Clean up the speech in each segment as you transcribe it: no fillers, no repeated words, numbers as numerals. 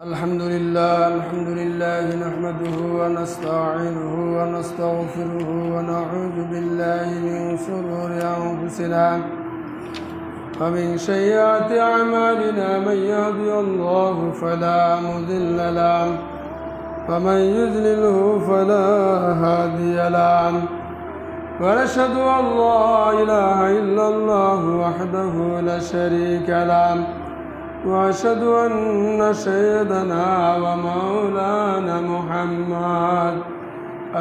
الحمد لله نحمده ونستعينه ونستغفره ونعوذ بالله من شرور أنفسنا ومن سيئات أعمالنا من يهده الله فلا مضل له ومن يضلله فلا هادي له ونشهد أن لا إله إلا الله وحده لا شريك له وأشهد أن سيدنا ومولانا محمد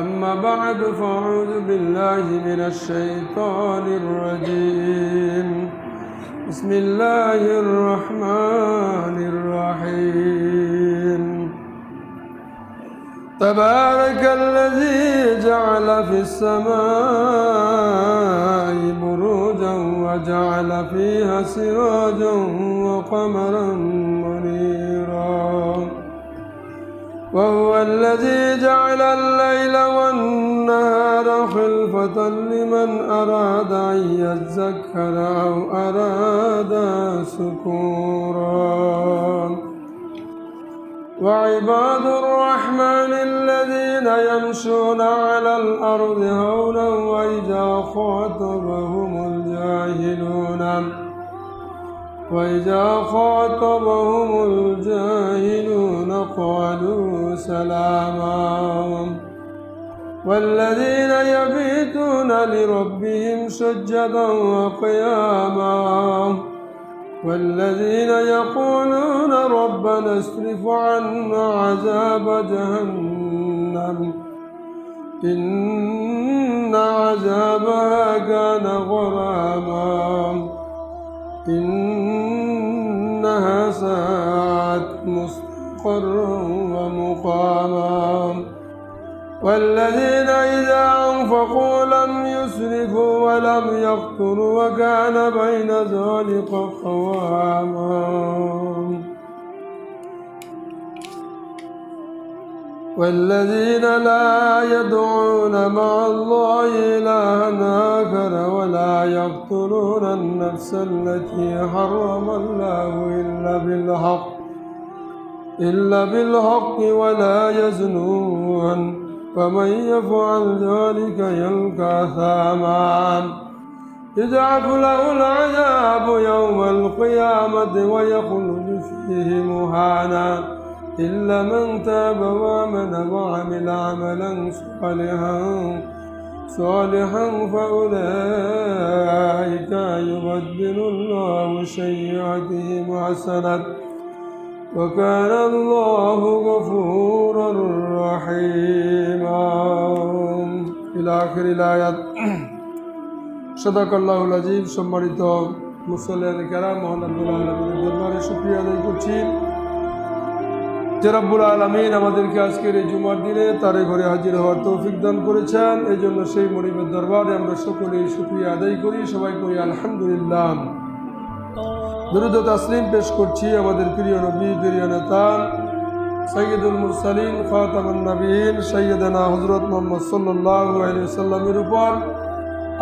أما بعد فأعوذ بالله من الشيطان الرجيم بسم الله الرحمن الرحيم تبارك الذي جعل في السماء بروجا وجعل فيها سراجا وقمرا منيرا وهو الذي جعل الليل والنهار خلفة لمن أراد أن يذكر أو أراد شكورا وعباد الرحمن الذين يمشون على الأرض هونا وإذا خاطبهم الجاهلون قالوا سلاما والذين يبيتون لربهم سجدا وقياما والذين يقولون ربنا اصرف عنا عذاب جهنم إن عذابها كان غراما إنها ساءت مستقرا ومقاما والذين إذا أنفقوا لم يسرفوا ولم يقتروا وكان بين ذلك قواما والذين لا يدعون مع الله إلها آخر ولا يقتلون النفس التي حرم الله إلا بالحق ولا يزنون ومن يفعل ذلك يلقى أثاما يضاعف له العذاب يوم القيامة ويخلد فيه مهانا إلا من تاب وآمن وعمل عملا صالحا فأولئك يبدل الله سيئاتهم حسنات وكان الله غفورا رحيما إلى آخر الآيات صدق الله العظيم সম্মানিত মুসল্লিয়ান কিরাম মহান রব্বুল আলামিনের দরবারে শুকরিয়া আদায় করছি যে রব্বুল আলামিন আমাদেরকে আজকের এই জুমার দিনে তার ঘরে হাজির হওয়ার তৌফিক দান করেছেন এই জন্য সেই মনিবের দরবারে আমরা সকলেই শুকরিয়া আদায় করি সবাই করি আলহামদুলিল্লাহ দুরূদ ও তাসলিম পেশ করছি আমাদের প্রিয় নবী প্রিয় নেতা সাইয়্যিদুল মুরসালিন খাতামুন নবিয়্যিন সাইয়্যিদানা হযরত মুহাম্মদ সাল্লাল্লাহু আলাইহি ওয়াসাল্লামের উপর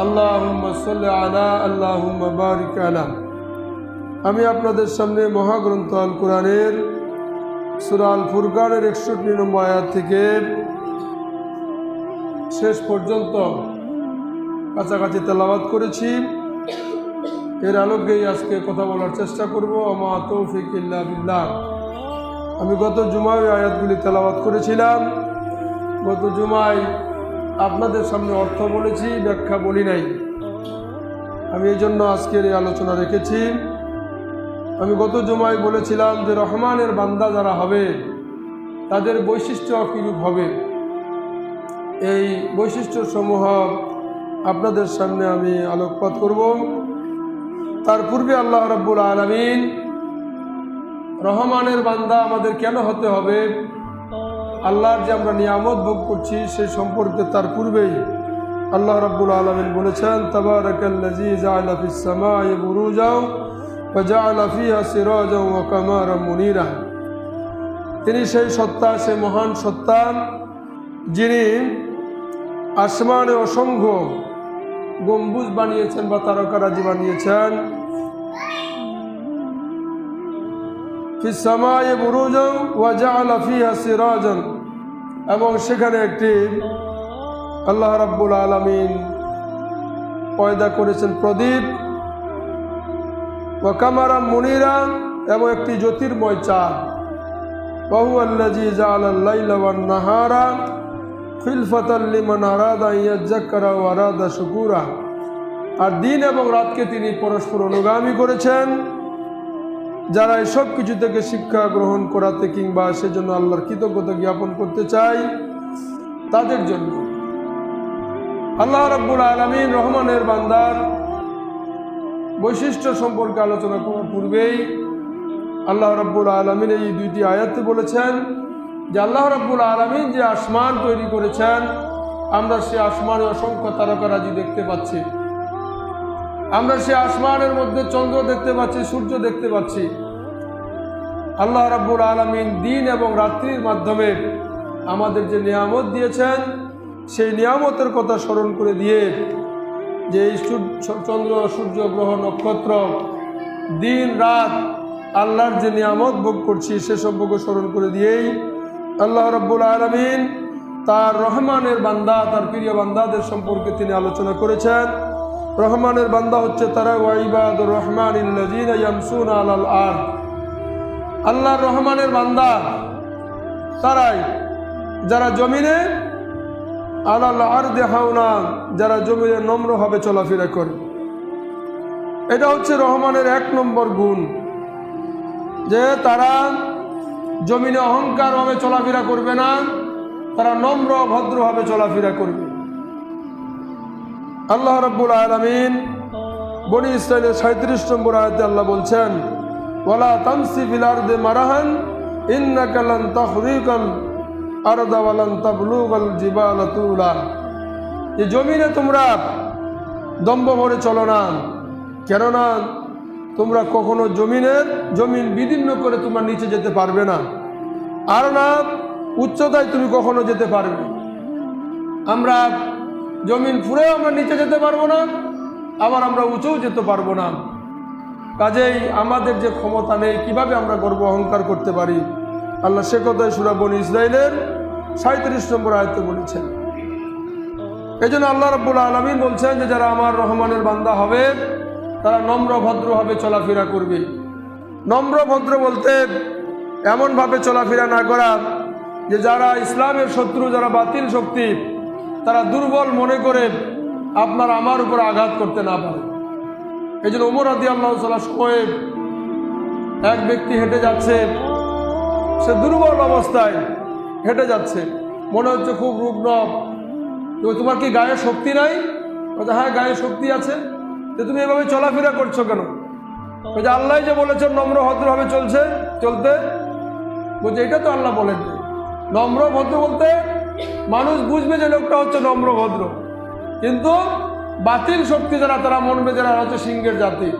আল্লাহুম্মা সাল্লি আলা আল্লাহুম্মা বারিক আলা। আমি আপনাদের সামনে মহাগ্রন্থ আল কোরআনের সূরা আল ফুরকানের 61 নম্বর আয়াত থেকে শেষ পর্যন্ত কাছাকাছি তেলাওয়াত করেছি। এর আলোকেই আজকে কথা বলার চেষ্টা করব। আমা তৌফিক ইল্লা বিল্লাহ। আমি গত জুমায় আয়াতগুলি তেলাওয়াত করেছিলাম। গত জুমায় আপনাদের সামনে অর্থ বলেছি, ব্যাখ্যা বলি নাই। আমি এই জন্য আজকের এই আলোচনা রেখেছি। আমি গত জুমায় বলেছিলাম যে রহমানের বান্দা যারা হবে তাদের বৈশিষ্ট্য কিরূপ হবে, এই বৈশিষ্ট্যসমূহ আপনাদের সামনে আমি আলোকপাত করব। তার পূর্বে আল্লাহ রাব্বুল আলামিন রহমানের বান্দা আমাদের কেন হতে হবে, আল্লাহর যে আমরা নিয়ামত ভোগ করছি সেই সম্পর্কে তার পূর্বেই আল্লাহ রাব্বুল আলামিন বলেছেন তাবারাকাল্লাযী জাআলা ফিস সামাই বুরুজা ওয়া জাআলা ফিহা সিরাজা ওয়া কামারাম মুনীরা। তিনি সেই সত্তা, সেই মহান সত্তা যিনি আসমানে অসংখ্য গম্বুজ বানিয়েছেন বা তারকারাজি বানিয়েছেন ফিস সামায়ে বুরুজান ওয়া জাআলা ফিহা সিরাজান, এবং সেখানে একটি আল্লাহ রাব্বুল আলামিন পয়দা করেছেন প্রদীপ, ওয়া কামারাম মুনিরা, এবং একটি জ্যোতির্ময় চাঁদ। ওয়া হুয়াল্লাযী জাআলাল লাইলা ওয়ান নাহারা খিলফাতাল লিমান আরাদা আন ইয়াযাক্কারা ওয়া আরাদা শুকুরা। আর দিন এবং রাতকে তিনি পরস্পর অনুগামী করেছেন, যারা এই সব কিছু থেকে শিক্ষা গ্রহণ করাতে কিংবা সেজন্য আল্লাহর কৃতজ্ঞতা জ্ঞাপন করতে চায় তাদের জন্য। আল্লাহ রাব্বুল আলামিন রহমানের বান্দার বৈশিষ্ট্য সম্পর্কে আলোচনা করার পূর্বেই আল্লাহ রাব্বুল আলামিন এই দুইটি আয়াতে বলেছেন যে আল্লাহ রাব্বুল আলামিন যে আসমান তৈরি করেছেন, আমরা সে আসমানে অসংখ্য তারকারাজি দেখতে পাচ্ছি, আমরা সে আসমানের মধ্যে চন্দ্র দেখতে পাচ্ছি, সূর্য দেখতে পাচ্ছি। আল্লাহ রাব্বুল আলামিন দিন এবং রাত্রির মাধ্যমে আমাদের যে নিয়ামত দিয়েছেন, সেই নিয়ামতের কথা স্মরণ করে দিয়ে যে এই চন্দ্র সূর্য গ্রহ নক্ষত্র দিন রাত আল্লাহর যে নিয়ামত ভোগ করছি সে সম্পর্কে স্মরণ করে দিয়েই আল্লাহ রাব্বুল আলামিন তার রহমানের বান্দা, তার প্রিয় বান্দাদের সম্পর্কে তিনি আলোচনা করেছেন। রহমানের বান্দা হচ্ছে তারা, ওয়া ইবাদুর রহমানিল্লাযীনা ইয়ামশুনা আলাল আরদ। আল্লাহর রহমানের বান্দা তারাই যারা জমিনে আলাল আরদে হাওনা, যারা জমিনে নম্রভাবে চলাফেরা করে। এটা হচ্ছে রহমানের 1 নম্বর গুণ, যে তারা জমিনে অহংকারভাবে চলাফেরা করবে না, তারা নম্র ভদ্রভাবে চলাফেরা করবে। আল্লাহ রাব্বুল আলামিন বনী ইসরাঈলের 37 নম্বর আয়াতে আল্লাহ বলছেন, ওয়ালা তামসি ফিল আরদি মারাহান ইন্নাকা লান তাখরিকাল আরদা ওয়া লান তাবলুগাল জিবালা তুলা। এই জমিনে তোমরা দম্ভ ভরে চলো না, কেননা তোমরা কখনো জমিন বিদীর্ণ করে তোমরা নিচে যেতে পারবে না, আর না উচ্চতায় তুমি কখনো যেতে পারবে। আমরা জমিন ফুঁড়েও আমরা নিচে যেতে পারবো না, আবার আমরা উঁচুও যেতে পারবো না। কাজেই আমাদের যে ক্ষমতা নেই, কিভাবে আমরা গর্ব অহংকার করতে পারি? আল্লাহ সে কথাই সূরা বনী ইসরাঈলের 37 নম্বর আয়াতে বলেছেন। এই জন্য আল্লাহ রাব্বুল আলামিন বলছেন যে যারা আমার রহমানের বান্দা হবে তারা নম্র ভদ্রভাবে চলাফেরা করবে। নম্র ভদ্র বলতে এমনভাবে চলাফেরা না করা যে যারা ইসলামের শত্রু, যারা বাতিল শক্তি, তারা দুর্বল মনে করে আপনার আমার উপর আঘাত করতে না পারে। এই জন্য ওমর রাদিয়াল্লাহু তাআলা সময়ে এক ব্যক্তি হেঁটে যাচ্ছে, সে দুর্বল অবস্থায় হেঁটে যাচ্ছে, মনে হচ্ছে খুব রুগ্ন। তোমার কি গায়ে শক্তি নাই? বলছে হ্যাঁ গায়ে শক্তি আছে। যে তুমি এভাবে চলাফেরা করছো কেন? বলছে আল্লাহ যে বলেছেন নম্র ভদ্রভাবে চলতে। বলছে এটা তো আল্লাহ বলেন। নম্র ভদ্র বলতে মানুষ বুঝবে যে লোকটা হচ্ছে নম্র ভদ্র, কিন্তু বাতিল শক্তি যারা, তারা মনবে যারা হচ্ছে সিংহের জাতি,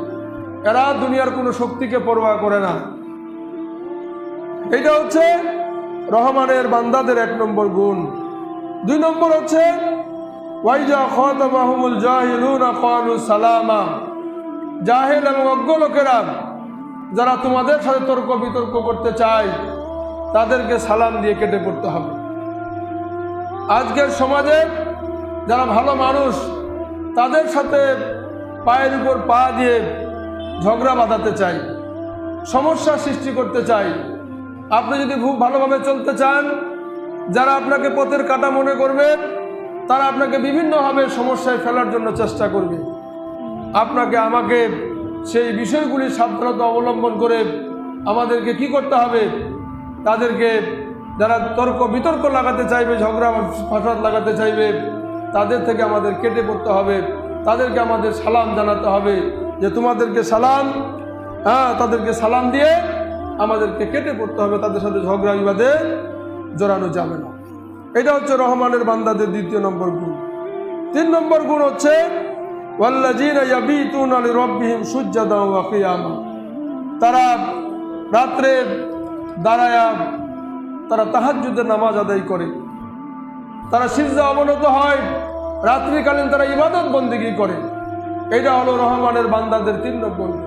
এরা দুনিয়ার কোনো শক্তিকে পরোয়া করে না। এইটা হচ্ছে রহমানের বান্দাদের 1 নম্বর গুণ। 2 নম্বর হচ্ছে ওয়াইজা খাতাবাহুমুল জাহিলুনা ক্বালু সালামা। জাহেল এবং অজ্ঞ লোকেরা যারা তোমাদের সাথে তর্ক বিতর্ক করতে চায়, তাদেরকে সালাম দিয়ে কেটে পড়তে হবে। আজকের সমাজে যারা ভালো মানুষ, তাদের সাথে পায়ের উপর পা দিয়ে ঝগড়া বাঁধাতে চাই, সমস্যা সৃষ্টি করতে চাই। আপনি যদি খুব ভালোভাবে চলতে চান, যারা আপনাকে পথের কাঁটা মনে করবে, তারা আপনাকে বিভিন্নভাবে সমস্যায় ফেলার জন্য চেষ্টা করবে। আপনাকে আমাকে সেই বিষয়গুলি সাবধানতা অবলম্বন করে আমাদেরকে কি করতে হবে? তাদেরকে যারা তর্ক বিতর্ক লাগাতে চাইবে, ঝগড়া ফাসাদ লাগাতে চাইবে, তাদের থেকে আমাদের কেটে পড়তে হবে। তাদেরকে আমাদের সালাম জানাতে হবে যে তোমাদেরকে সালাম, তাদেরকে সালাম দিয়ে আমাদেরকে কেটে পড়তে হবে। তাদের সাথে ঝগড়া বিবাদে জড়ানো যাবে না। এটা হচ্ছে রহমানের বান্দাদের 2 নম্বর গুণ। 3 নম্বর গুণ হচ্ছে ওয়াল্লাযীনা ইয়াবিতুনা লিরাব্বিহিম সুজদান ওয়া কিয়ামা। তারা রাত্রে দাঁড়ায়া তারা তাহাজ্জুদের নামাজ আদায় করে, তারা সিজদা অবনত হয়, রাত্রিকালীন তারা ইবাদত বন্দেগী করে। এটা হলো রহমানের বান্দাদের 3 নম্বর গুণ।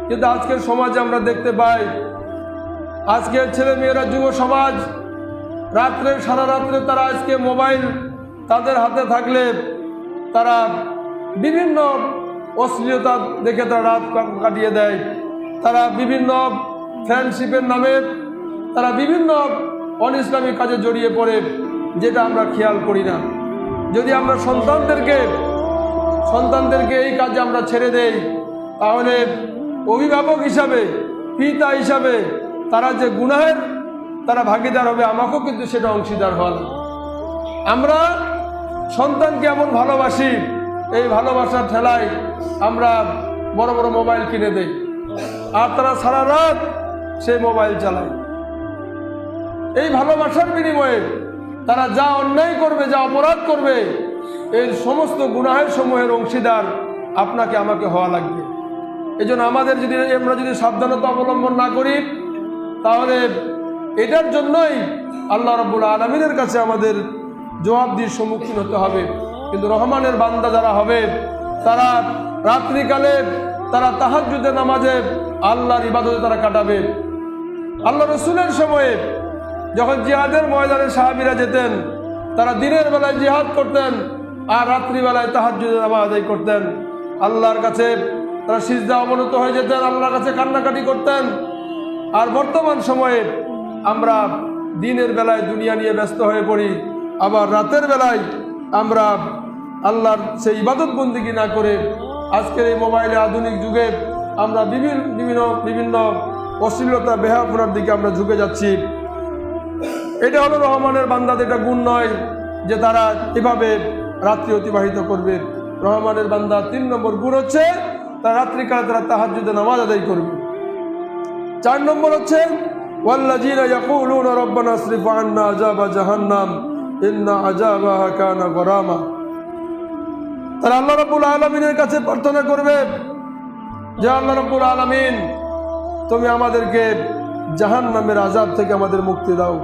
কিন্তু আজকের সমাজে আমরা দেখতে পাই আজকের ছেলে মেয়েরা যুব সমাজ সারা রাত্রে তারা আজকে মোবাইল তাদের হাতে থাকলে তারা বিভিন্ন অশ্লীলতা দেখে তারা রাত কাটিয়ে দেয়। তারা বিভিন্ন ফ্রেন্ডশিপের নামে তারা বিভিন্ন অনিসলামিক কাজে জড়িয়ে পড়ে, যেটা আমরা খেয়াল করি না। যদি আমরা সন্তানদেরকে এই কাজে আমরা ছেড়ে দেই, তাহলে অভিভাবক হিসাবে, পিতা হিসাবে তারা যে গুনাহের তারা ভাগিদার হবে, আমাকেও কিন্তু সেটা অংশীদার হন। আমরা সন্তানকে এমন ভালোবাসি, এই ভালোবাসার ঠেলায় আমরা বড় বড় মোবাইল কিনে দেই, আর তারা সারা রাত সেই মোবাইল চালায়। এই ভালোবাসার বিনিময়ে তারা যা অন্যায় করবে, যা অপরাধ করবে, এই সমস্ত গুনাহের সমূহের অংশীদার আপনাকে আমাকে হওয়া লাগবে। এই জন্য আমরা যদি সাবধানতা অবলম্বন না করি, তাহলে এটার জন্যই আল্লাহ রাব্বুল আলামিনের কাছে আমাদের জবাবদিহির সম্মুখীন হতে হবে। কিন্তু রহমানের বান্দা যারা হবে, তারা রাত্রিকালে তারা তাহাজ্জুদের নামাজে আল্লাহর ইবাদতে তারা কাটাবে। আল্লাহ রসুলের সময়ে যখন জিহাদের ময়দানে সাহাবীরা যেতেন, তারা দিনের বেলায় জিহাদ করতেন আর রাত্রিবেলায় তাহাজ্জুদের নামাজ আদায় করতেন। আল্লাহর কাছে তারা সিজদা অবনত হয়ে যেতেন, আল্লাহর কাছে কান্নাকাটি করতেন। আর বর্তমান সময়ে আমরা দিনের বেলায় দুনিয়া নিয়ে ব্যস্ত হয়ে পড়ি, আবার রাতের বেলায় আমরা আল্লাহর সেই ইবাদত বন্দিগি না করে আজকের এই মোবাইলে আধুনিক যুগে আমরা বিভিন্ন অশ্লীলতা বেহায়াপনার দিকে আমরা ঝুঁকে যাচ্ছি। এটা হলো রহমানের বান্দাদের এটা গুণ নয় যে তারা এভাবে রাত্রি অতিবাহিত করবে। রহমানের বান্দা 3 নম্বর গুণ হচ্ছে তারা রাত্রিকালে তারা তাহাজ্জুদের নামাজ আদায় করবে। 4 নম্বর হচ্ছে ওয়াল্লাযীনা ইয়াকুলুনা রাব্বানা আসরিফ আন্না আযাবা জাহান্নাম ইন্না আযাবাহা কানা গরামা। তারা আল্লাহ রাব্বুল আলামিনের কাছে প্রার্থনা করবে যে আল্লাহ রাব্বুল আলামিন, তুমি আমাদেরকে জাহান্নামের আযাব থেকে আমাদের মুক্তি দাও।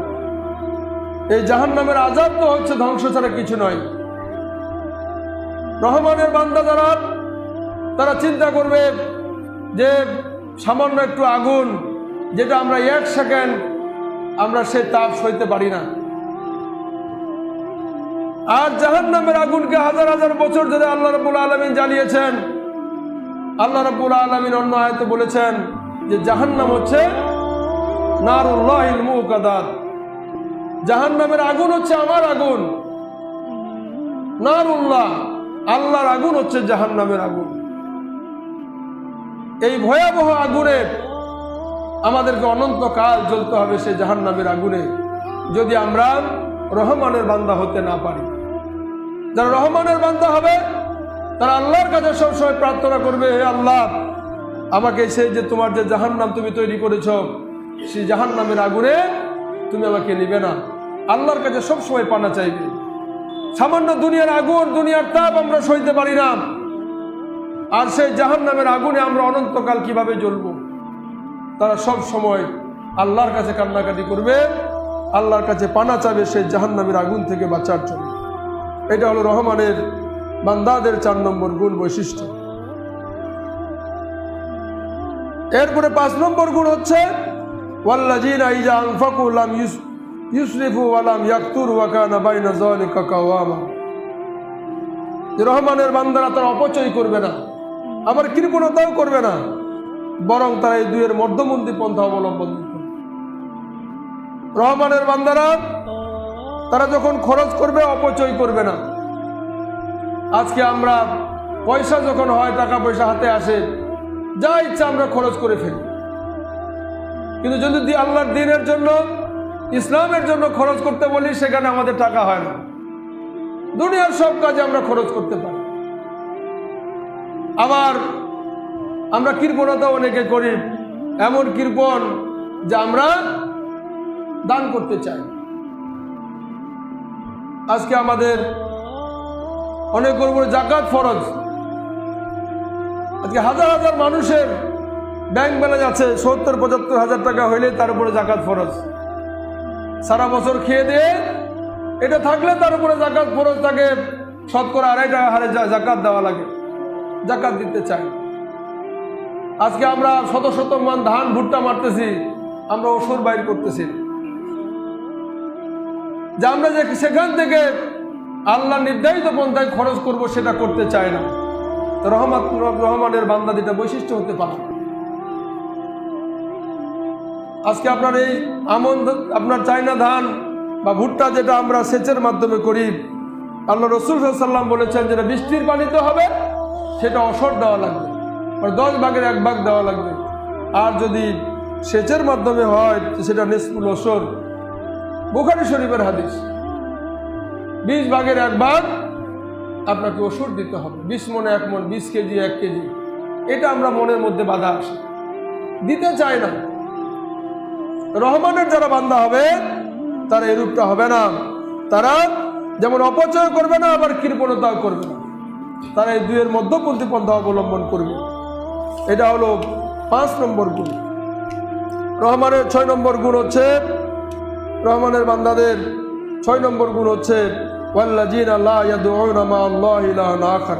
এই জাহান্নামের আযাব তো হচ্ছে ধ্বংস ছাড়া কিছু নয়। রহমানের বান্দা যারা, তারা চিন্তা করবে যে সামান্য একটু আগুন, যেটা আমরা 1 সেকেন্ড আমরা সেই তাপ সইতে পারি না, আর জাহান্নামের আগুনকে হাজার হাজার বছর ধরে আল্লাহ রাব্বুল আলামিন জ্বালিয়েছেন। আল্লাহ রাব্বুল আলামিন অন্য আয়াতে বলেছেন যে জাহান্নাম হচ্ছে নারুল্লাহিল মুকাদ্দাস, জাহান্নামের আগুন হচ্ছে আমার আগুন। নারুল্লাহ, আল্লাহর আগুন হচ্ছে জাহান্নামের আগুন। এই ভয়াবহ আগুনে আমাদেরকে অনন্তকাল জ্বলতে হবে সেই জাহান্নামের আগুনে, যদি আমরা রহমানের বান্দা হতে না পারি। যারা রহমানের বান্দা হবে তারা আল্লাহর কাছে সবসময় প্রার্থনা করবে, হে আল্লাহ, আমাকে সেই যে তোমার যে জাহান্নাম তুমি তৈরি করেছ, সেই জাহান্নামের আগুনে তুমি আমাকে নিবে না। আল্লাহর কাছে সবসময় পানা চাইবে। সামান্য দুনিয়ার আগুন, দুনিয়ার তাপ আমরা সইতে পারি না, আর সেই জাহান্নামের আগুনে আমরা অনন্তকাল কিভাবে জ্বলবো। তারা সব সময় আল্লাহর কাছে কান্নাকাটি করবে, আল্লাহর কাছে পানা চাবে সেই জাহান্নামের আগুন থেকে বাঁচার জন্য। এটা হলো রহমানের বান্দাদের 4 নম্বর গুণ, বৈশিষ্ট্য। এরপরে 5 নম্বর গুণ হচ্ছে ওয়াল্লাযীনা ইযা আনফাকু লাম ইউসরিফু ওয়া লাম ইয়াকতুরু ওয়া কানা বাইনা যালিকা কাওয়ামা। রহমানের বান্দারা তারা অপচয় করবে না, আবার কৃপণতাও করবে না, বরং তারা এই দুইয়ের মধ্যমন্থী পন্থা অবলম্বন করবে। রহমানের বান্দারা তারা যখন খরচ করবে অপচয় করবে না। আজকে আমরা পয়সা যখন হয়, টাকা পয়সা হাতে আসে, যা ইচ্ছা আমরা খরচ করে ফেলি। কিন্তু যদি আল্লাহর দ্বীনের জন্য, ইসলামের জন্য খরচ করতে বলি, সেখানে আমাদের টাকা হয় না। দুনিয়ার সব কাজে আমরা খরচ করতে পারি। আবার আমরা কৃপণতা অনেকে করি, এমন কৃপণ যে আমরা দান করতে চাই। আজকে আমাদের অনেক উপরে জাকাত ফরজ। আজকে হাজার হাজার মানুষের ব্যাংক ব্যালেন্স আছে, 70-75 হাজার টাকা হইলে তার উপরে জাকাত ফরজ। সারা বছর খেয়ে দিয়ে এটা থাকলে তার উপরে জাকাত ফরজ থাকে, শতকরা 2.5 টাকা হারে জাকাত দেওয়া লাগে, জাকাত দিতে চাই। আজকে আমরা শত শত মান ধান ভুট্টা মারতেছি, আমরা ওষুধ বাইর করতেছি, যে আমরা যে সেখান থেকে আল্লাহ নির্ধারিত পন্থায় খরচ করব সেটা করতে চায় না। রহমানের বান্দা যেটা বৈশিষ্ট্য হতে পারে। আজকে আপনার এই আপনার চায়না ধান বা ভুট্টা যেটা আমরা সেচের মাধ্যমে করি, আল্লাহ রসুল সাল্লাম বলেছেন যেটা বৃষ্টির পানিতে হবে সেটা অসর দেওয়া লাগবে, 10 ভাগের 1 ভাগ দেওয়া লাগবে। আর যদি সেচের মাধ্যমে হয় সেটা নিসফুল অসর, বুখারী শরীফের হাদিস। 20 ভাগের 1 ভাগ আপনাকে ওষুধ দিতে হবে। 20 মনে 1 মন, 20 কেজি 1 কেজি, এটা আমরা মনের মধ্যে বাধা আসে, দিতে চায় না। রহমানের যারা বান্দা হবে তারা এরূপটা হবে না। তারা যেমন অপচয় করবে না, আবার কৃপণতাও করবে না, তারা এই দুইয়ের মধ্যপন্থী পন্থা অবলম্বন করবে। এটা হলো 5 নম্বর গুণ। রহমানের 6 নম্বর গুণ হচ্ছে, রহমানের বান্দাদের 6 নম্বর গুণ হচ্ছে ওয়াল্লাযীনা লা ইয়াদউনা মা আল্লাহি ইলাহান আখার,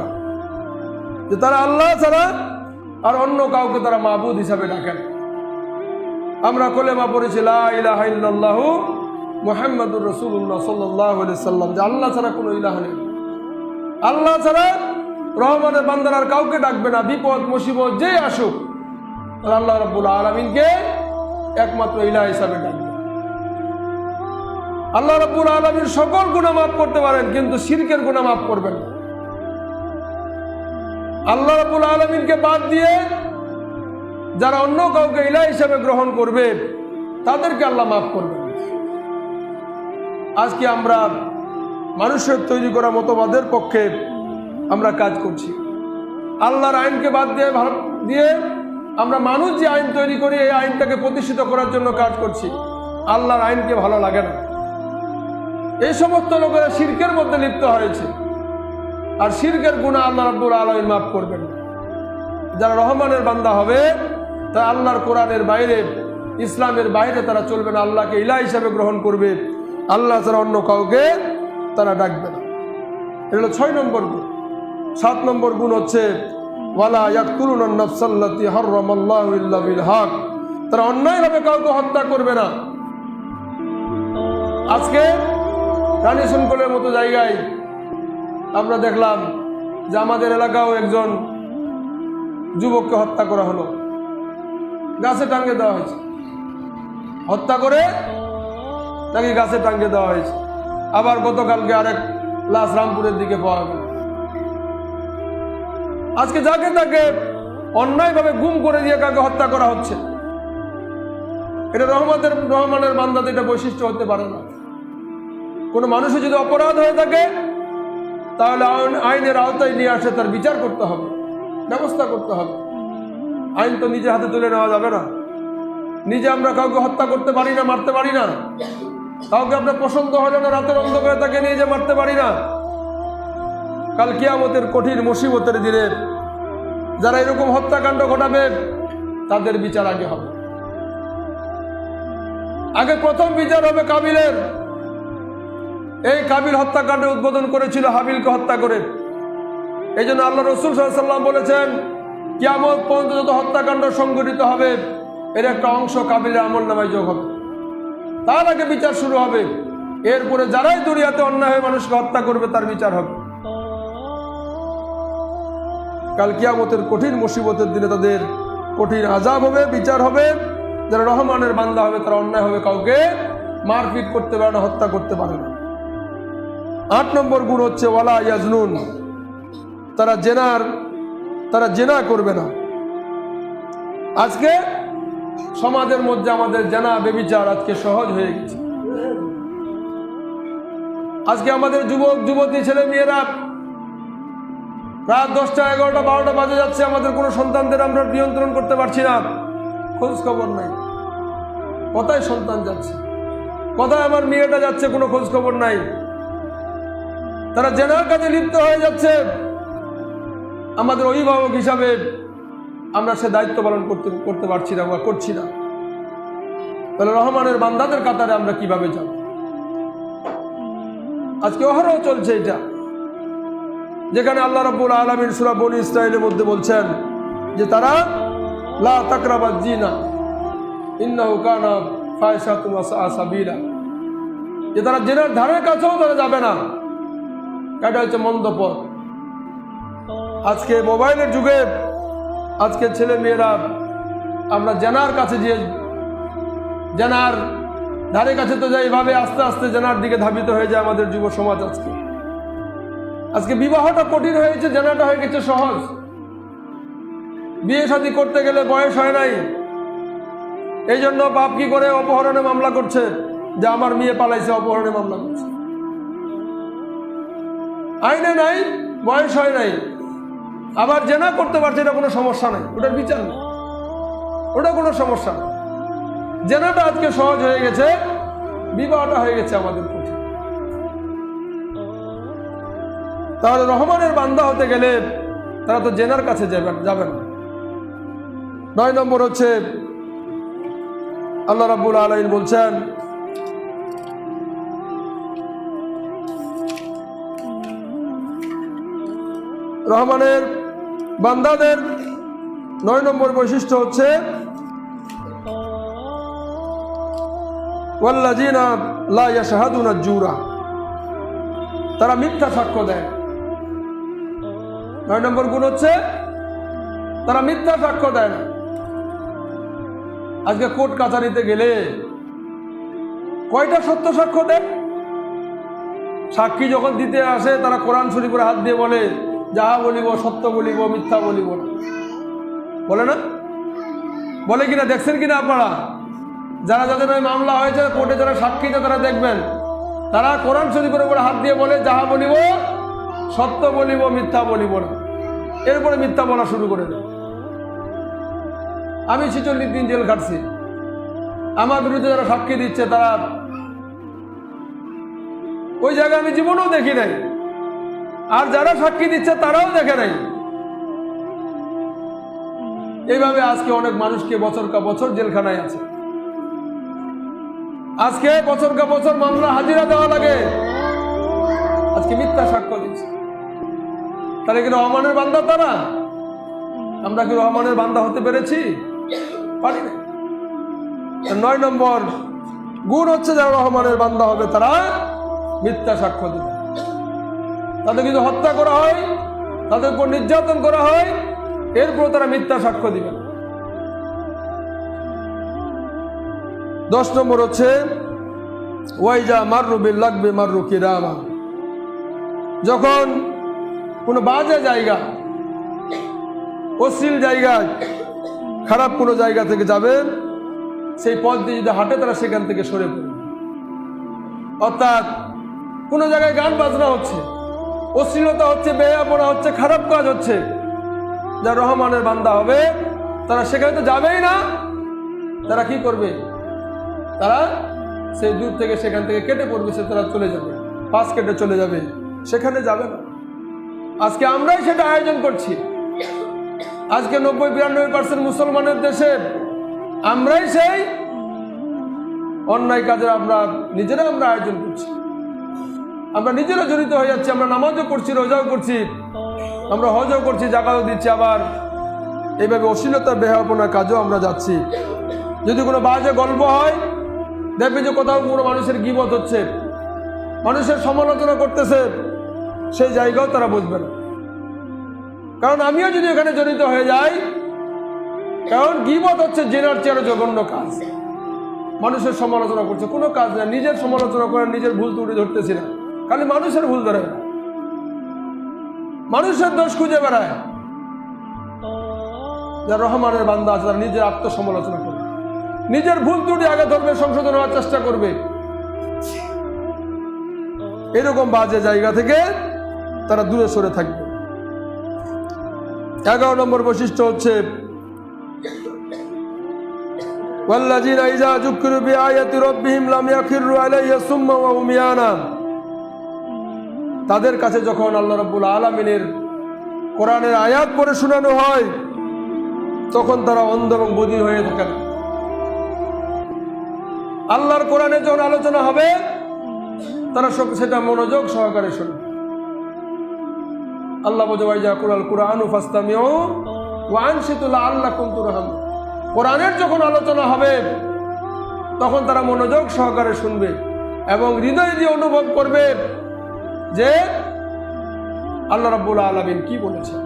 যে তারা আল্লাহ ছাড়া আর অন্য কাউকে তারা মাবুদ হিসাবে ডাকেন। আমরা কলেমা পড়েছি লা ইলাহা ইল্লাল্লাহু মুহাম্মাদুর রাসূলুল্লাহ সাল্লাল্লাহু আলাইহি সাল্লাম, যে আল্লাহ ছাড়া কোনো ইলাহ নেই। আল্লাহ ছাড়া রহমানের বান্দারা আর কাউকে ডাকবে না। বিপদ মুসিবত যে আসুক, আল্লাহ রাব্বুল আলামিনকে একমাত্র ইলাহ হিসাবে ডাকবে। আল্লাহ রাব্বুল আলামিন সকল গুনাহ মাফ করতে পারেন, কিন্তু শিরকের গুনাহ মাফ করবেন না। আল্লাহ রাব্বুল আলামিনকে বাদ দিয়ে যারা অন্য কাউকে ইলাহ হিসাবে গ্রহণ করবে তাদেরকে আল্লাহ মাফ করবেন। আজকে আমরা মানুষের তৈরি করা মতবাদের পক্ষে আমরা কাজ করছি। আল্লাহর আইনকে বাদ দিয়ে আমরা মানুষ যে আইন তৈরি করি, এই আইনটাকে প্রতিষ্ঠিত করার জন্য কাজ করছি। আল্লাহর আইনকে ভালো লাগে না। এই সমস্ত লোকেরা শিরকের মধ্যে লিপ্ত হয়েছে, আর শিরকের গুনাহ আল্লাহ রাব্বুল আলামিন মাফ করবেন না। যারা রহমানের বান্দা হবে তারা আল্লাহর কোরআনের বাইরে, ইসলামের বাইরে তারা চলবে না, আল্লাহকে ইলাহ হিসাবে গ্রহণ করবে, আল্লাহ ছাড়া অন্য কাউকে তারা ডাকবে না। এটা হলো 6 নম্বর গুণ। 7 নম্বর গুণ হচ্ছে ওয়ালা ইয়াকতুলুনান নাফসাল্লাতী হারামাল্লাহু ইল্লা বিল হক, তারা অন্যায়ভাবে কাউকে হত্যা করবে না। আজকে রানী শঙ্করের মতো জায়গায় আমরা দেখলাম যে আমাদের এলাকাও একজন যুবককে হত্যা করা হলো, গাছে টাঙ্গে দেওয়া হয়েছে। হত্যা করে তাকে গাছে টাঙ্গে দেওয়া হয়েছে। আবার গতকালকে আরেক লাশ রামপুরের দিকে পাওয়া গেল। আজকে যাকে তাকে অন্যায়ভাবে গুম করে দিয়ে কাকে হত্যা করা হচ্ছে, এটা রহমানের বান্দাদের এটা বৈশিষ্ট্য হতে পারে না। কোনো মানুষের যদি অপরাধ হয়ে থাকে তাহলে আইনের আওতায় নিয়ে আসে তার বিচার করতে হবে, ব্যবস্থা করতে হবে। আইন তো নিজে হাতে তুলে নেওয়া যাবে না। নিজে আমরা কাউকে হত্যা করতে পারি না, মারতে পারি না। কাউকে আপনার পছন্দ হলে না রাতের অন্ধকারে তাকে নিয়ে যে মারতে পারি না। কাল কিয়ামতের কঠিন মুসিবতের দিনে যারা এরকম হত্যাকাণ্ড ঘটাবে তাদের বিচার আগে হবে। আগে প্রথম বিচার হবে কাবিলের। এই কাবিল হত্যাকাণ্ডের উদ্বোধন করেছিল হাবিলকে হত্যা করে। এই জন্য আল্লাহ রসুল সাল্লাল্লাহু আলাইহি ওয়াসাল্লাম বলেছেন কিয়ামত পর্যন্ত যত হত্যাকাণ্ড সংঘটিত হবে এর একটা অংশ কাবিলের আমলনামায় যোগ হবে, তার আগে বিচার শুরু হবে। এরপরে যারাই দুনিয়াতে অন্যায় হয়ে মানুষকে হত্যা করবে তার বিচার হবে। কাল কিয়ামতের কঠিন মুসিবতের দিনে তাদের কঠিন আযাব হবে, বিচার হবে। যারা রহমানের বান্দা হবে তারা অন্যায় হবে কাউকে মারপিট করতে পারে না, হত্যা করতে পারে না। 8 নম্বর গুণ হচ্ছে ওয়ালা ইয়াজনুন, তারা জেনা করবে না। আজকে সমাজের মধ্যে আমাদের জেনা বেবিচার আজকে সহজ হয়ে গেছে। আজকে আমাদের যুবক যুবতী ছেলে মেয়েরা রাত 10টা 11টা 12টা বাজে যাচ্ছে, আমাদের কোনো সন্তানদের আমরা নিয়ন্ত্রণ করতে পারছি না। খোঁজ খবর নাই, কোথায় সন্তান যাচ্ছে, কোথায় আমার মেয়েটা যাচ্ছে, কোনো খোঁজ খবর নাই। তারা জেনার কাজে লিপ্ত হয়ে যাচ্ছে। আমাদের অভিভাবক হিসাবে আমরা সে দায়িত্ব পালন করতে পারছি না বা করছি না। তাহলে রহমানের বান্দাদের কাতারে আমরা কিভাবে যাব? আজকে অহরহ চলছে এটা, যেখানে আল্লাহ রাব্বুল আলামিন সূরা বনী ইসরাঈলের মধ্যে বলছেন যে তারা লা তাকরাবাজ জিনা ইন্নাহু কানা ফাহিশাতুন ওয়া সাআ সাবিলা, যে তারা জেনার ধারের কাছেও তারা যাবে না, এটা হচ্ছে মন্দ পথ। আজকে মোবাইলের যুগে আজকে ছেলে মেয়েরা আমরা জেনার কাছে গিয়ে জেনার ধারে কাছে তো যাই, এভাবে আস্তে আস্তে জেনার দিকে ধাবিত হয়ে যায় আমাদের যুব সমাজ। আজকে বিবাহটা কঠিন হয়েছে, জেনাটা হয়ে গেছে সহজ। বিয়ে শাদী করতে গেলে বয়স হয় নাই, এই জন্য বাপ কি করে অপহরণে মামলা করছে, যে আমার মেয়ে পালাইছে, অপহরণে মামলা করছে। আইনে নাই, বয়স হয় নাই, আবার জেনা করতে পারছে, এটা কোনো সমস্যা নাই, ওটার বিচার নেই, ওটা কোনো সমস্যা নেই। জেনাটা আজকে সহজ হয়ে গেছে, বিবাহটা হয়ে গেছে আমাদের কঠিন। তাহলে রহমানের বান্দা হতে গেলে তারা তো জেনার কাছে যাবে না। 9 নম্বর হচ্ছে আল্লাহ রাব্বুল আলামিন বলছেন, রহমানের বান্দাদের 9 নম্বর বৈশিষ্ট্য হচ্ছে ওয়াল্লাযিনা লা ইয়াশহাদুনা জুরা, তারা মিথ্যা সাক্ষ্য দেয়। 9 নম্বর গুণ হচ্ছে তারা মিথ্যা সাক্ষ্য দেয় না। আজকে কোর্ট কাছারিতে গেলে কয়টা সত্য সাক্ষ্য দেয়? সাক্ষী যখন দিতে আসে তারা কোরআন শরীফের হাত দিয়ে বলে, যাহা বলিব সত্য বলিব, মিথ্যা বলিব না, বলে না? বলে কিনা দেখছেন কিনা আপনারা? যারা যাদের ওই মামলা হয়েছে কোর্টে যারা সাক্ষী দেয় তারা দেখবেন, তারা কোরআন শরীফের উপরে হাত দিয়ে বলে, যাহা বলিব সত্য বলিব, মিথ্যা বলিব না। এরপরে মিথ্যা বলা শুরু করে দেয়। আমি 46 দিন জেল খাটছি, আমার বিরুদ্ধে যারা সাক্ষী দিচ্ছে তারা ওই জায়গায় আমি জীবনেও দেখি নাই, আর যারা সাক্ষী দিচ্ছে তারাও দেখে নাই। এইভাবে আজকে অনেক মানুষকে বছর কা বছর জেলখানায় আছে। আজকে বছর কা বছর মামলা হাজিরা দেওয়া লাগে, আজকে মিথ্যা সাক্ষ্য দিচ্ছে। তাহলে কি রহমানের বান্দা তারা? আমরা কি রহমানের বান্দা হতে পেরেছি? পারি না। 9 নম্বর গুণ হচ্ছে যারা রহমানের বান্দা হবে তারা মিথ্যা সাক্ষ্য দিবে। তাদের কিন্তু হত্যা করা হয়, তাদের উপর নির্যাতন করা হয়, এরপর তারা মিথ্যা সাক্ষ্য দিবে। 10 নম্বর হচ্ছে ওয়াইজা মাররু বিল লাগবি মাররু কিরামা, যখন কোনো বাজে জায়গা, অশ্লীল জায়গায়, খারাপ কোনো জায়গা থেকে যাবেন, সেই পথ দিয়ে যদি হাঁটে তারা সেখান থেকে সরে পড়বে। অর্থাৎ কোনো জায়গায় গান বাজনা হচ্ছে, অশ্লীলতা হচ্ছে, বেহায়াপনা হচ্ছে, খারাপ কাজ হচ্ছে, যারা রহমানের বান্দা হবে তারা সেখানে তো যাবেই না। তারা কি করবে? তারা সেই দূর থেকে সেখান থেকে কেটে পড়বে, সে তারা চলে যাবে, পাশ কেটে চলে যাবে, সেখানে যাবে না। আজকে আমরাই সেটা আয়োজন করছি। আজকে 90-92% মুসলমানের দেশে আমরাই সেই অন্যায় কাজের আমরা আয়োজন করছি। আমরা নিজেরা জড়িত হয়ে যাচ্ছি। আমরা নামাজও করছি, রোজাও করছি, আমরা হজও করছি, জাকাতও দিচ্ছি, আবার এইভাবে অশ্লীলতা বেহায়াপনার কাজও আমরা যাচ্ছি। যদি কোনো বাজে গল্প হয়, দেখবে যে কোথাও কোনো মানুষের গীবত হচ্ছে, মানুষের সমালোচনা করতেছে, সেই জায়গাও তারা বুঝবে না। কারণ আমিও যদি এখানে জড়িত হয়ে যাই, কারণ গীবত হচ্ছে জেনার চেয়ে জঘন্য কাজ। মানুষের সমালোচনা করছে, কোনো কাজ না, নিজের সমালোচনা করে নিজের ভুল ত্রুটি ধরতেছি না, খালি মানুষের ভুল ধরে, মানুষের দোষ খুঁজে বেড়ায়। যারা রহমানের বান্দা আছে তারা নিজের আত্মসমালোচনা করবে, নিজের ভুল ত্রুটি আগে ধরবে, সংশোধন হওয়ার চেষ্টা করবে। এরকম বাজে জায়গা থেকে তারা দূরে সরে থাকবে। 11 নম্বর বৈশিষ্ট্য হচ্ছে ওয়াল্লাযীনা ইযা যুকিরু বিআয়াতি রাব্বিহিম লাম ইয়াখিরু আলাইহা সুম্মা ওয়া উমিয়ানা, তাদের কাছে যখন আল্লাহ রাব্বুল আলামিনের কোরআনের আয়াত পড়ে শোনানো হয় তখন তারা অন্ধ এবং বধির হয়ে থাকে না। আল্লাহর কোরআনে যখন আলোচনা হবে তারা সেটা মনোযোগ সহকারে শোনে। আল্লাহ বলে ওয়াইজা কুরাল কুরআনু ফাসতামিউ ওয়া আনসিতু লাআল্লাকুম তুরহামুন, কোরআনের যখন আলোচনা হবে তখন তারা মনোযোগ সহকারে শুনবে এবং হৃদয় দিয়ে অনুভব করবে যে আল্লাহ রাব্বুল আলামিন কি বলেছেন।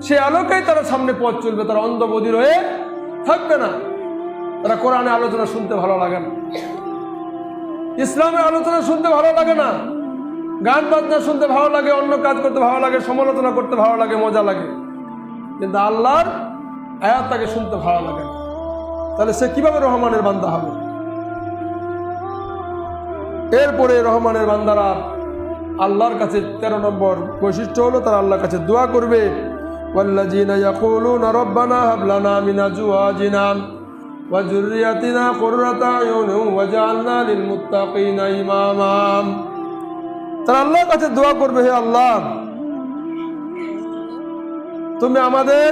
সে আলোকেই তারা সামনে পথ চলবে, তারা অন্ধ বধির হয়ে থাকবে না। তারা কোরআনে আলোচনা শুনতে ভালো লাগে না, ইসলামের আলোচনা শুনতে ভালো লাগে না, গান বাজনা শুনতে ভালো লাগে, অন্য কাজ করতে ভালো লাগে, সমালোচনা করতে ভালো লাগে, মজা লাগে, কিন্তু আল্লাহর আয়াত তাকে শুনতে ভালো লাগে না। তাহলে সে কিভাবে রহমানের বান্দা হবে? এরপরে রহমানের বান্দারা আল্লাহর কাছে 13 নম্বর বৈশিষ্ট্য হলো তারা আল্লাহর কাছে দোয়া করবে, ওয়াল্লাযীনা ইয়াকুলুনা রাব্বানা হাব লানা মিন আজওয়াজিনা ওয়া যুররিয়াতিনা কুররাতা আয়ুনিন ওয়াজআলনা লিল মুত্তাকিনা ইমামা। তারা আল্লাহর কাছে দোয়া করবে, হে আল্লাহ, তুমি আমাদের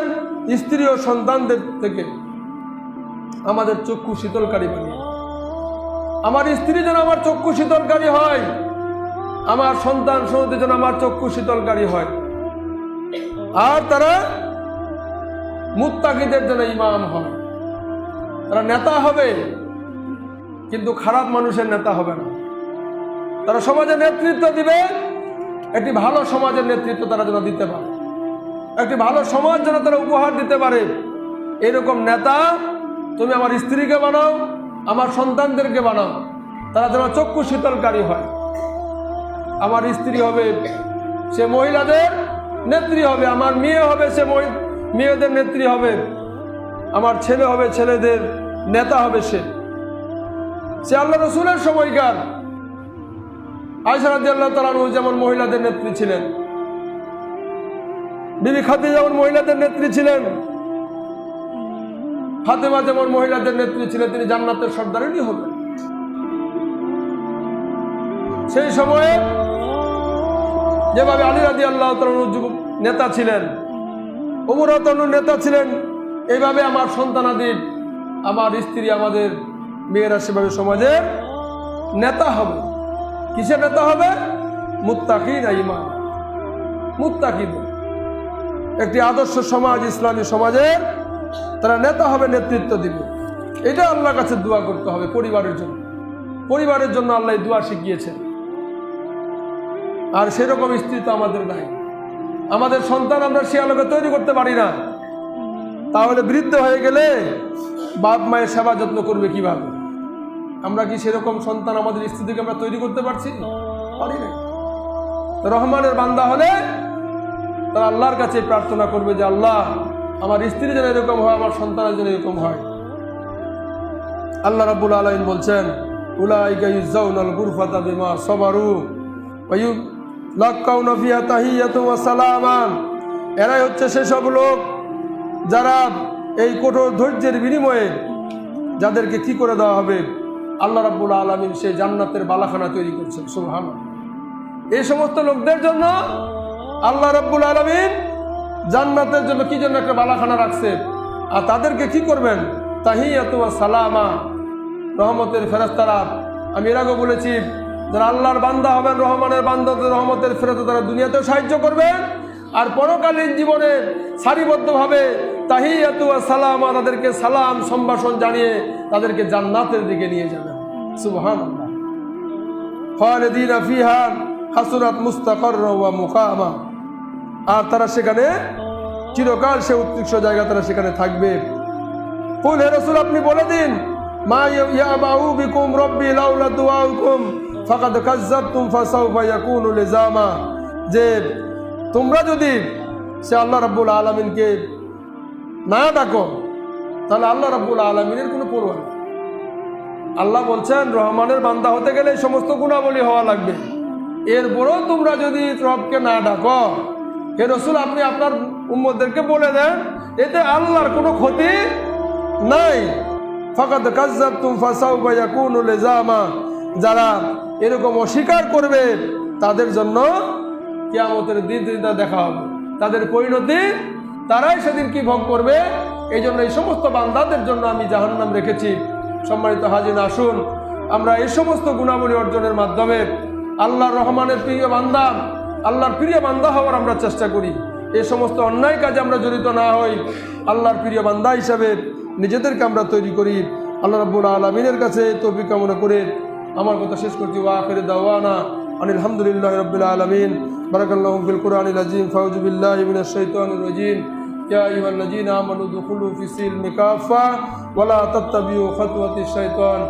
স্ত্রী ও সন্তানদের থেকে আমাদের চক্ষু শীতলকারী বানিয়ে, আমার স্ত্রী যেন আমার চক্ষু শীতলকারী হয়, আমার সন্তান সন্ততি যেন আমার চক্ষু শীতলকারী হয়, আর তারা মুত্তাকিদের যেন ইমাম হয়। তারা নেতা হবে, কিন্তু খারাপ মানুষের নেতা হবে না। তারা সমাজের নেতৃত্ব দিবে, একটি ভালো সমাজের নেতৃত্ব তারা যেন দিতে পারে, একটি ভালো সমাজ যেন তারা উপহার দিতে পারে। এরকম নেতা তুমি আমার স্ত্রীকে বানাও, আমার সন্তানদেরকে বানাও, তারা যেন চক্ষু শীতলকারী হয়। আমার স্ত্রী হবে, সে মহিলাদের নেত্রী হবে, আমার মেয়ে হবে, সে মেয়েদের নেত্রী হবে, আমার ছেলে হবে, ছেলেদের নেতা হবে। সে আল্লাহ রসুলের সময়কার আয়েশা রাদিয়াল্লাহু তাআলা আনহা যেমন মহিলাদের নেত্রী ছিলেন, বিবি খাদিজা যেমন মহিলাদের নেত্রী ছিলেন, ফাতেমা যেমন মহিলাদের নেত্রী ছিলেন, তিনি জান্নাতের সর্দারিনী হবেন। সেই সময়ে যেভাবে আলী রাদিয়াল্লাহু তাআলা আনহু নেতা ছিলেন, ওমর রাদিয়াল্লাহু আনহু নেতা ছিলেন, এইভাবে আমার সন্তানাদি, আমার স্ত্রী, আমাদের মেয়েরা সেভাবে সমাজের নেতা হবে। কিসের নেতা হবে? মুত্তাকিন ইমাম, মুত্তাকিন, একটি আদর্শ সমাজ, ইসলামী সমাজের তারা নেতা হবে, নেতৃত্ব দিবে। এটা আল্লাহর কাছে দোয়া করতে হবে পরিবারের জন্য। পরিবারের জন্য আল্লাহ দোয়া শিখিয়েছেন, আর সেরকম স্ত্রী তো আমাদের নাই। আমাদের সন্তান আমরা সে আলোকে তৈরি করতে পারি না, তাহলে বৃদ্ধ হয়ে গেলে বাপ মায়ের সেবা যত্ন করবে কিভাবে? আমরা কি সেরকম সন্তান আমাদের স্ত্রীকে আমরা তৈরি করতে পারছি? পারি না। রহমানের বান্দা হলে তারা আল্লাহর কাছে প্রার্থনা করবে যে আল্লাহ, আমার স্ত্রী যেন এরকম হয়, আমার সন্তানের যেন এরকম হয়। আল্লাহ রাব্বুল আলামিন বলছেন, উলাইকা ইউজাউনাল গুরফাতা বিমা সাবারু ওয়া ইউলাক্কাউনা ফিহা তাহিয়াতুন ওয়া সালামান। এরাই হচ্ছে সেসব লোক যারা এই কঠোর ধৈর্যের বিনিময়ে যাদেরকে কি করে দেওয়া হবে, আল্লাহ রাব্বুল আলামিন সেই জান্নাতের বালাখানা তৈরি করছেন। সুবহানাল্লাহ। এই সমস্ত লোকদের জন্য আল্লাহ রাব্বুল আলামিন জান্নাতের জন্য কি জন্য একটা বালাখানা রাখছে, আর তাদেরকে কি করবেন? তাহিয়াতু ওয়া সালামা, রহমতের ফেরেশতারা। আমি এর আগে বলেছি, যারা আল্লাহর বান্দা হবেন, রহমানের বান্দা, রহমতের ফেরেশতা তারা দুনিয়াতেও সাহায্য করবেন, আর পরকালীন জীবনে সারিবদ্ধভাবে তাহিয়াতু ওয়া সালামা, তাদেরকে সালাম সম্ভাষণ জানিয়ে তাদেরকে জান্নাতের দিকে নিয়ে যাবেন। সুবহানাল্লাহ। খালিদিনা ফিহা হাসুনাত মুস্তাকাররা ওয়া মুকামা, আর তারা সেখানে চিরকাল সে উৎকৃষ্ট জায়গা, তারা সেখানে থাকবে। কুল, হে রাসূল, আপনি বলে দিন, মা ইয়াবাউ বিকুম রাব্বি লাউলা দুআউকুম ফাকাদ কাযাবতুম ফাসাউফা ইয়াকুনু লিজামা, যে তোমরা যদি সে আল্লাহ রাব্বুল আলামিনকে না ডাকো, তাহলে আল্লাহ রাব্বুল আলামিনের কোনো পরোয়া নেই। আল্লাহ বলছেন, রহমানের বান্দা হতে গেলে এই সমস্ত গুণাবলী হওয়া লাগবে। এরপরেও তোমরা যদি রবকে না ডাকো, হে রাসূল, আপনি আপনার উম্মতদেরকে বলে দেন, এতে আল্লাহর কোনো ক্ষতি নাই। ফাকাদ কাযাবতুম ফাসাউফা ইয়াকুনু লিজামা, যারা এরকম অস্বীকার করবে তাদের জন্য কিয়ামতের দিন দেখা হবে, তাদের পরিণতি তারাই সেদিন কি ভোগ করবে। এই জন্য এই সমস্ত বান্দাদের জন্য আমি জাহান্নাম রেখেছি। সম্মানিত হাজির, আসুন আমরা এই সমস্ত গুণাবলী অর্জনের মাধ্যমে আল্লাহর রহমানের প্রিয় বান্দা, আল্লাহর প্রিয় বান্দা হওয়ার আমরা চেষ্টা করি। এই সমস্ত অন্যায় কাজে আমরা জড়িত না হই, আল্লাহর প্রিয় বান্দা হিসাবে নিজেদেরকে আমরা তৈরি করি। আল্লাহ রাব্বুল আলামিনের কাছে তৌফিক কামনা করে আমার কথা শেষ করছি। ওয়া আখিরু দাওয়ানা আনিল হামদুলিল্লাহি রাব্বিল আলামিন। বারাকাল্লাহু ফিল কুরআনিল আযীম। ফাউযু বিল্লাহি মিনাশ শাইতানির রাজীম। ইয়া আইয়ুহাল্লাযীনা আমানু দুখুলু ফিস সিলমি কাফা ওয়া লা তাত্তাবিউ খুতুওয়াতিশ শাইতান।